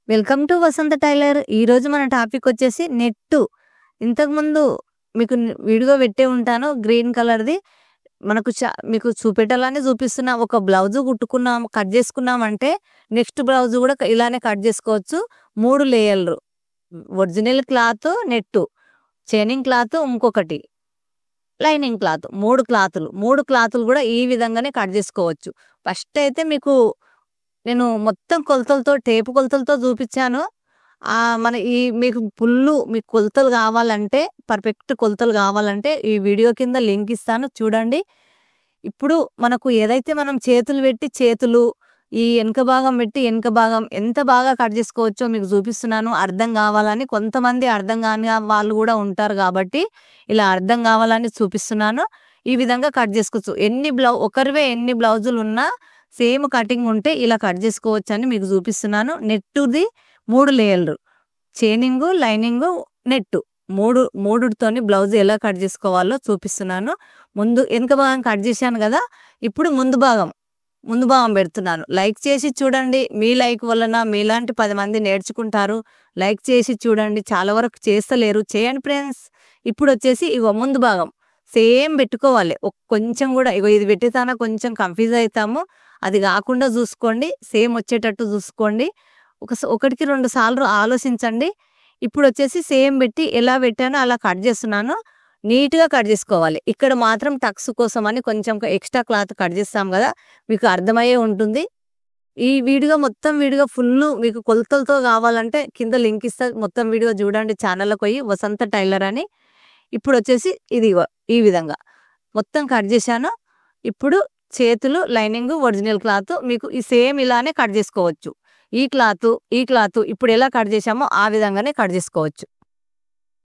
Welcome to Vasantha tailor. ఈరోజు మన topic వచ్చేసి నెట్టు. ఇంతకుముందు మీకు వీడియో పెట్టే ఉంటాను గ్రీన్ కలర్ది. మీకు చూపెట్టాలని చూపిస్తున్నా. ఒక బ్లౌజు కుట్టుకున్నాం, కట్ చేసుకున్నామంటే నెక్స్ట్ బ్లౌజ్ కూడా ఇలానే కట్ చేసుకోవచ్చు. 3 లేయర్లు, ఒరిజినల్ క్లాత్, నెట్టు, చైనింగ్ క్లాత్, ఇంకొకటి లైనింగ్ క్లాత్, 3 క్లాతులు కూడా ఈ విధంగానే కట్ చేసుకోవచ్చు. ఫస్ట్ అయితే నేను మొత్తం కొలతలతో, టేపు కొలతలతో చూపించాను. మీకు మీకు కొలతలు కావాలంటే, పర్ఫెక్ట్ కొలతలు కావాలంటే ఈ వీడియో కింద లింక్ ఇస్తాను, చూడండి. ఇప్పుడు మనకు ఏదైతే మనం చేతులు పెట్టి ఈ వెనక భాగం పెట్టి వెనక భాగం ఎంత బాగా కట్ చేసుకోవచ్చో మీకు చూపిస్తున్నాను, అర్థం కావాలని. కొంతమంది అర్థం కాని వాళ్ళు కూడా ఉంటారు కాబట్టి ఇలా అర్థం కావాలని చూపిస్తున్నాను. ఈ విధంగా కట్ చేసుకోవచ్చు. ఒకరివే ఎన్ని బ్లౌజులు ఉన్నా సేమ్ కటింగ్ ఉంటే ఇలా కట్ చేసుకోవచ్చు అని మీకు చూపిస్తున్నాను. నెట్టుది 3 లేయర్లు, చైనింగ్, లైనింగ్, నెట్టు, మూడుతోని బ్లౌజ్ ఎలా కట్ చేసుకోవాలో చూపిస్తున్నాను. వెనక భాగం కట్ చేశాను కదా, ఇప్పుడు ముందు భాగం పెడుతున్నాను. లైక్ చేసి చూడండి. మీ లైక్ వలన మీలాంటి 10 మంది నేర్చుకుంటారు. లైక్ చేసి చూడండి. చాలా వరకు చేస్తలేరు, చేయండి ఫ్రెండ్స్. ఇప్పుడు వచ్చేసి ముందు భాగం సేమ్ పెట్టుకోవాలి. కొంచెం కూడా ఇది పెట్టితానా కొంచెం కన్ఫ్యూజ్ అవుతాము, అది కాకుండా చూసుకోండి. సేమ్ వచ్చేటట్టు చూసుకోండి. ఒకటికి 2 సార్లు ఆలోచించండి. ఇప్పుడు వచ్చేసి సేమ్ పెట్టి ఎలా పెట్టానో అలా కట్ చేస్తున్నాను. నీట్గా కట్ చేసుకోవాలి. ఇక్కడ మాత్రం టక్స్ కోసం అని కొంచెం ఎక్స్ట్రా క్లాత్ కట్ చేస్తాం కదా, మీకు అర్థమయ్యే ఉంటుంది. ఈ మొత్తం వీడియో ఫుల్ మీకు కొలతలతో కావాలంటే కింద లింక్ ఇస్తా, మొత్తం వీడియో చూడండి. ఛానల్లోకి పోయి వసంత టైలర్ అని. ఇప్పుడు వచ్చేసి ఈ విధంగా మొత్తం కట్ చేశాను. ఇప్పుడు చేతులు, లైనింగ్, ఒరిజినల్ క్లాత్ మీకు ఈ సేమ్ ఇలానే కట్ చేసుకోవచ్చు. ఈ క్లాత్ ఇప్పుడు ఎలా కట్ చేసామో ఆ విధంగానే కట్ చేసుకోవచ్చు.